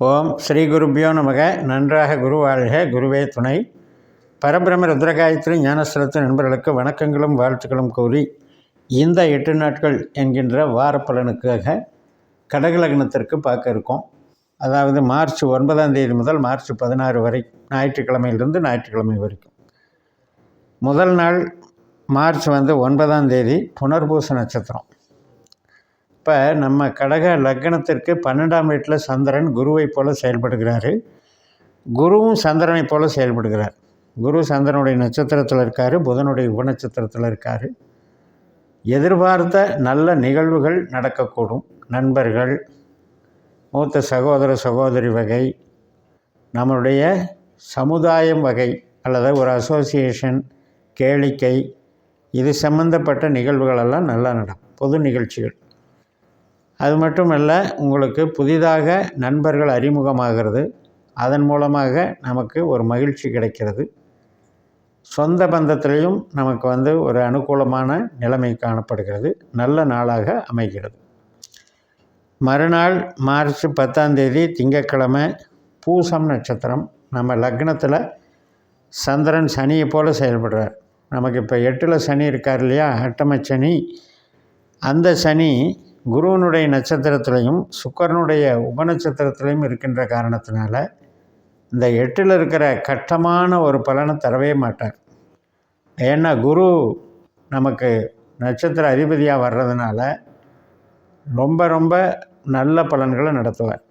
ஓம் ஸ்ரீ குருப்பியோ நமக. நன்றாக குரு வாழ்க, குருவே துணை. பரபிரம ருத்ரகாயத்ரி ஞானஸ்தலத்து நண்பர்களுக்கு வணக்கங்களும் வாழ்த்துக்களும் கூறி, இந்த 8 நாட்கள் என்கின்ற வாரப்பலனுக்காக கடகலக்னத்திற்கு பார்க்க இருக்கோம். அதாவது மார்ச் 9ஆம் தேதி முதல் மார்ச் 16 வரை, ஞாயிற்றுக்கிழமையிலிருந்து ஞாயிற்றுக்கிழமை வரைக்கும். முதல் நாள் மார்ச் 9ஆம் தேதி புனர்பூச நட்சத்திரம். இப்போ நம்ம கடக லக்னத்திற்கு 12ஆம் வீட்டில் சந்திரன் குருவை போல் செயல்படுகிறார். குருவும் சந்திரனை போல் செயல்படுகிறார். குரு சந்திரனுடைய நட்சத்திரத்தில் இருக்கார், புதனுடைய உபநட்சத்திரத்தில் இருக்கார். எதிர்பார்த்த நல்ல நிகழ்வுகள் நடக்கக்கூடும். நண்பர்கள், மூத்த சகோதர சகோதரி வகை, நம்மளுடைய சமுதாயம் வகை அல்லது ஒரு அசோசியேஷன், கேளிக்கை, இது சம்பந்தப்பட்ட நிகழ்வுகளெல்லாம் நல்லா நடக்கும். பொது நிகழ்ச்சிகள். அது மட்டுமல்ல, உங்களுக்கு புதிதாக நண்பர்கள் அறிமுகமாகிறது. அதன் மூலமாக நமக்கு ஒரு மகிழ்ச்சி கிடைக்கிறது. சொந்த பந்தத்திலையும் நமக்கு ஒரு அனுகூலமான நிலைமை காணப்படுகிறது. நல்ல நாளாக அமைகிறது. மறுநாள் மார்ச் 10ஆம் தேதி திங்கட்கிழமை பூசம் நட்சத்திரம். நம்ம லக்னத்தில் சந்திரன் சனியை போல் செயல்படுறார். நமக்கு இப்போ 8ல் சனி இருக்கார் இல்லையா, அட்டம சனி. அந்த சனி குருவனுடைய நட்சத்திரத்திலையும் சுக்கிரனுடைய உபநட்சத்திரத்திலையும் இருக்கின்ற காரணத்தினால இந்த 8ல் இருக்கிற கட்டமான ஒரு பலனை தரவே மாட்டார். ஏன்னா குரு நமக்கு நட்சத்திர அதிபதியாக வர்றதுனால ரொம்ப ரொம்ப நல்ல பலன்களை நடத்துவார்.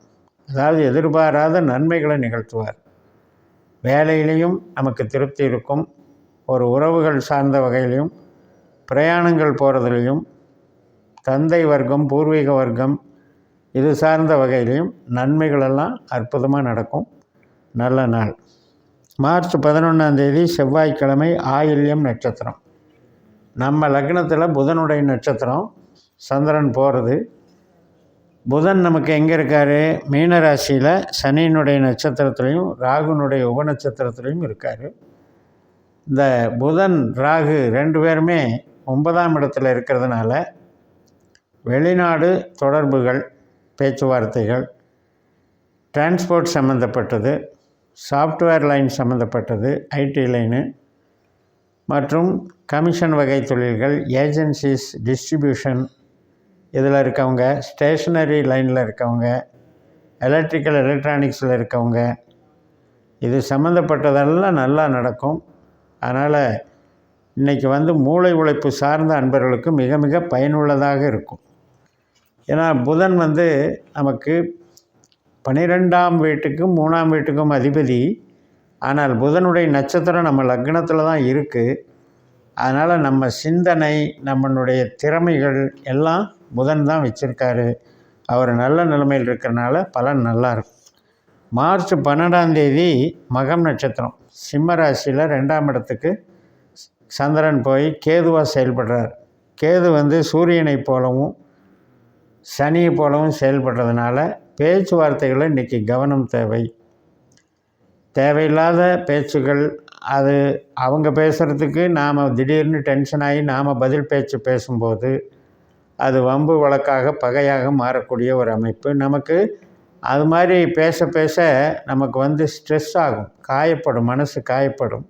அதாவது எதிர்பாராத நன்மைகளை நிகழ்த்துவார். வேலையிலையும் நமக்கு திருப்தி இருக்கும். ஒரு உறவுகள் சார்ந்த வகையிலையும், பிரயாணங்கள் போகிறதுலையும், தந்தை வர்க்கம், பூர்வீக வர்க்கம், இது சார்ந்த வகையிலையும் நன்மைகளெல்லாம் அற்புதமாக நடக்கும். நல்ல நாள். மார்ச் 11ஆம் தேதி செவ்வாய்க்கிழமை ஆயில்யம் நட்சத்திரம். நம்ம லக்னத்தில் புதனுடைய நட்சத்திரம். சந்திரன் போகிறது. புதன் நமக்கு எங்கே இருக்கார்? மீனராசியில் சனியினுடைய நட்சத்திரத்துலேயும் ராகுனுடைய உபநட்சத்திரத்துலேயும் இருக்கார். இந்த புதன் ராகு 2 பேருமே 9ஆம் இடத்துல இருக்கிறதுனால வெளிநாடு தொடர்புகள், பேச்சுவார்த்தைகள், டிரான்ஸ்போர்ட் சம்மந்தப்பட்டது, சாஃப்ட்வேர் லைன் சம்மந்தப்பட்டது, ஐடி லைனு மற்றும் கமிஷன் வகை தொழில்கள், ஏஜென்சிஸ், டிஸ்ட்ரிபியூஷன், இதில் இருக்கவங்க, ஸ்டேஷ்னரி லைனில் இருக்கவங்க, எலக்ட்ரிக்கல் எலக்ட்ரானிக்ஸில் இருக்கவங்க, இது சம்மந்தப்பட்டதெல்லாம் நல்லா நடக்கும். அதனால் இன்றைக்கி மூளை உழைப்பு சார்ந்த அன்பர்களுக்கு மிக மிக பயனுள்ளதாக இருக்கும். ஏன்னா புதன் நமக்கு 12ஆம் வீட்டுக்கும் 3ஆம் வீட்டுக்கும் அதிபதி. ஆனால் புதனுடைய நட்சத்திரம் நம்ம லக்னத்தில் தான் இருக்குது. அதனால் நம்ம சிந்தனை, நம்மளுடைய திறமைகள் எல்லாம் புதன் தான் வச்சுருக்காரு. அவர் நல்ல நிலைமையில் இருக்கிறனால பலன் நல்லாயிருக்கும். மார்ச் 12ஆம் தேதி மகம் நட்சத்திரம். சிம்ம ராசியில் 2ஆம் இடத்துக்கு சந்திரன் போய் கேதுவாக செயல்படுறார். கேது சூரியனை போலவும் சனியை போலவும் செயல்படுறதுனால பேச்சுவார்த்தைகளை இன்றைக்கி கவனம் தேவை. தேவையில்லாத பேச்சுகள், அது அவங்க பேசுகிறதுக்கு நாம் திடீர்னு டென்ஷன் ஆகி நாம் பதில் பேச்சு பேசும்போது அது வம்பு வழக்காக பகையாக மாறக்கூடிய ஒரு அமைப்பு. நமக்கு அது மாதிரி பேச பேச நமக்கு ஸ்ட்ரெஸ் ஆகும், காயப்படும், மனசு காயப்படும்.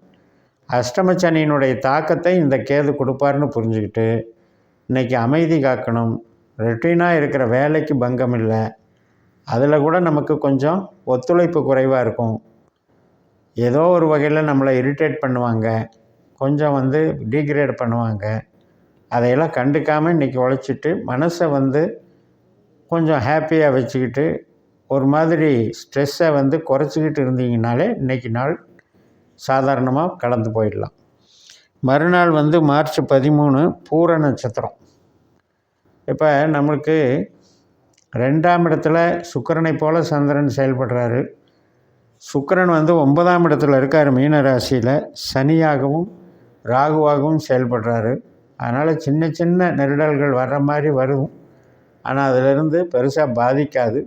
அஷ்டம சனியினுடைய தாக்கத்தை இந்த கேது கொடுப்பார்னு புரிஞ்சுக்கிட்டு இன்றைக்கி அமைதி காக்கணும். ரொட்டீனாக இருக்கிற வேலைக்கு பங்கம் இல்லை. அதில் கூட நமக்கு கொஞ்சம் ஒத்துழைப்பு குறைவாக இருக்கும். ஏதோ ஒரு வகையில் நம்மளை இரிட்டேட் பண்ணுவாங்க, கொஞ்சம் டீக்ரேட் பண்ணுவாங்க. அதையெல்லாம் கண்டுக்காமல் இன்றைக்கி உழைச்சிட்டு மனசை கொஞ்சம் ஹாப்பியாக வச்சுக்கிட்டு ஒரு மாதிரி ஸ்ட்ரெஸ்ஸை குறைச்சிக்கிட்டு இருந்தீங்கனாலே இன்றைக்கி நாள் சாதாரணமாக கடந்து போயிடலாம். மறுநாள் மார்ச் 13 பூர நட்சத்திரம். இப்போ நம்மளுக்கு 2ஆம் இடத்துல சுக்கிரனை போல் சந்திரன் செயல்படுறாரு. சுக்கிரன் 9ஆம் இடத்துல இருக்கார் மீனராசியில். சனியாகவும் ராகுவாகவும் செயல்படுறாரு. அதனால் சின்ன சின்ன நெருடல்கள் வர்ற மாதிரி வரும். ஆனால் அதிலிருந்து பெருசாக பாதிக்காது.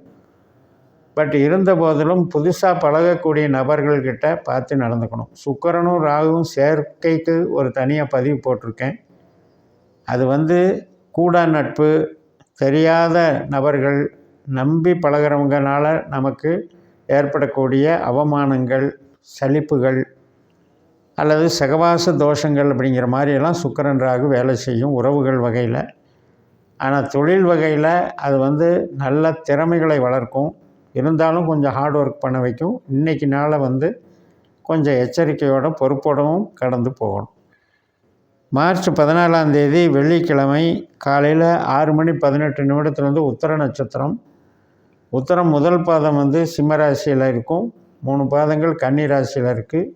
பட் இருந்த போதிலும் புதுசாக பழகக்கூடிய நபர்கள்கிட்ட பார்த்து நடந்துக்கணும். சுக்கிரனும் ராகுவும் சேர்க்கைக்கு ஒரு தனியாக பதிவு போட்டிருக்கேன். அது கூடா நட்பு, தெரியாத நபர்கள், நம்பி பழகிறவங்கனால நமக்கு ஏற்படக்கூடிய அவமானங்கள், சலிப்புகள் அல்லது சகவாச தோஷங்கள் அப்படிங்கிற மாதிரியெல்லாம் சுக்கிரன் ராகு வேலை செய்யும் உறவுகள் வகையில். ஆனால் தொழில் வகையில் அது நல்ல திறமைகளை வளர்க்கும். இருந்தாலும் கொஞ்சம் ஹார்ட் ஒர்க் பண்ண வைக்கும். இன்றைக்கி நாளை கொஞ்சம் எச்சரிக்கையோட பொறுப்போடவும் கடந்து போகணும். மார்ச் 14ஆம் தேதி வெள்ளிக்கிழமை காலையில் 6:18 உத்திர நட்சத்திரம். உத்திரம் முதல் பாதம் சிம்ம ராசியில் இருக்கும். 3 பாதங்கள் கன்னி ராசியில் இருக்குது.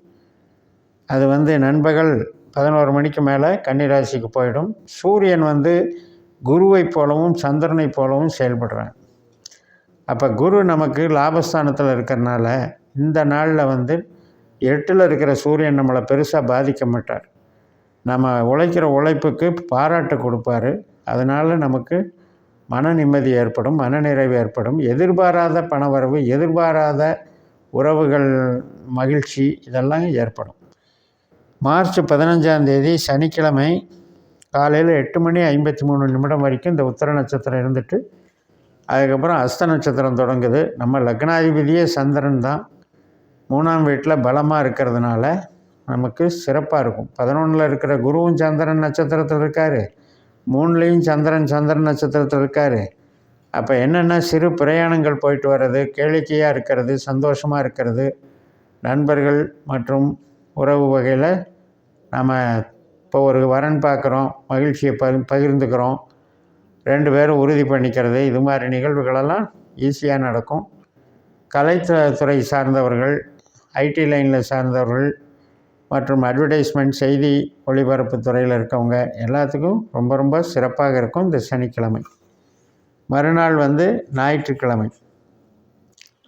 அது நண்பகல் 11 மணிக்கு மேலே கன்னி ராசிக்கு போயிடும். சூரியன் குருவை போலவும் சந்திரனை போலவும் செயல்படுறாங்க. அப்போ குரு நமக்கு லாபஸ்தானத்தில் இருக்கிறனால இந்த நாளில் 8ல் இருக்கிற சூரியன் நம்மளை பெருசாக பாதிக்க மாட்டார். நம்ம உழைக்கிற உழைப்புக்கு பாராட்டு கொடுப்பார். அதனால் நமக்கு மன நிம்மதி ஏற்படும், மனநிறைவு ஏற்படும். எதிர்பாராத பணவரவு, எதிர்பாராத உறவுகள் மகிழ்ச்சி இதெல்லாம் ஏற்படும். மார்ச் 15ஆம் தேதி சனிக்கிழமை காலையில் 8:53 வரைக்கும் இந்த உத்திர நட்சத்திரம் இருந்துட்டு அதுக்கப்புறம் அஸ்த நட்சத்திரம் தொடங்குது. நம்ம லக்னாதிபதியே சந்திரன் தான். 3ஆம் வீட்டில் பலமாக இருக்கிறதுனால நமக்கு சிறப்பாக இருக்கும். 11ல் இருக்கிற குருவும் சந்திரன் நட்சத்திரத்தில் இருக்கார். 3லேயும் சந்திரன் நட்சத்திரத்தில் இருக்கார். அப்போ என்னென்னா சிறு பிரயாணங்கள் போயிட்டு வர்றது, கேளிக்கையாக இருக்கிறது, சந்தோஷமாக இருக்கிறது, நண்பர்கள் மற்றும் உறவு வகையில் நம்ம இப்போ ஒரு வரன் பார்க்குறோம், மகிழ்ச்சியை பகிர்ந்துக்கிறோம், 2 பேரும் உறுதி பண்ணிக்கிறது, இது மாதிரி நிகழ்வுகளெல்லாம் ஈஸியாக நடக்கும். கலைத்துறை சார்ந்தவர்கள், ஐடி லைனில் சார்ந்தவர்கள் மற்றும் அட்வர்டைஸ்மெண்ட் செய்தி ஒளிபரப்பு துறையில் இருக்கவங்க எல்லாத்துக்கும் ரொம்ப ரொம்ப சிறப்பாக இருக்கும் இந்த சனிக்கிழமை. மறுநாள் ஞாயிற்றுக்கிழமை.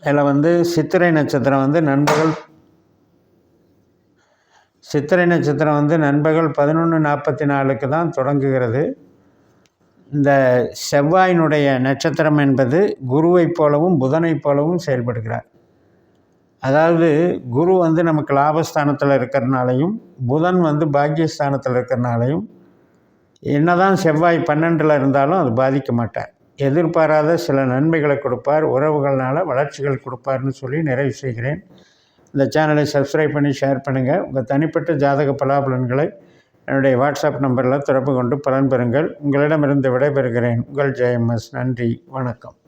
இதில் சித்திரை நட்சத்திரம் நண்பகல் 11:44 தான் தொடங்குகிறது. இந்த செவ்வாயினுடைய நட்சத்திரம் என்பது குருவை போலவும் புதனை போலவும் செயல்படுகிறார். அதாவது குரு நமக்கு லாபஸ்தானத்தில் இருக்கிறனாலையும் புதன் பாக்கியஸ்தானத்தில் இருக்கிறனாலையும் என்னதான் செவ்வாய் 12ல் இருந்தாலும் அது பாதிக்க மாட்டார். எதிர்பாராத சில நன்மைகளை கொடுப்பார், உறவுகள்னால வளர்ச்சிகள் கொடுப்பார்னு சொல்லி நிறைவு செய்கிறேன். இந்த சேனலை சப்ஸ்கிரைப் பண்ணி ஷேர் பண்ணுங்கள். உங்கள் தனிப்பட்ட ஜாதக பலாபலன்களை என்னுடைய வாட்ஸ்அப் நம்பரில் தொடர்பு கொண்டு பலன் பெறுங்கள். உங்களிடமிருந்து விடைபெறுகிறேன். உங்கள் ஜெயம்எஸ். நன்றி, வணக்கம்.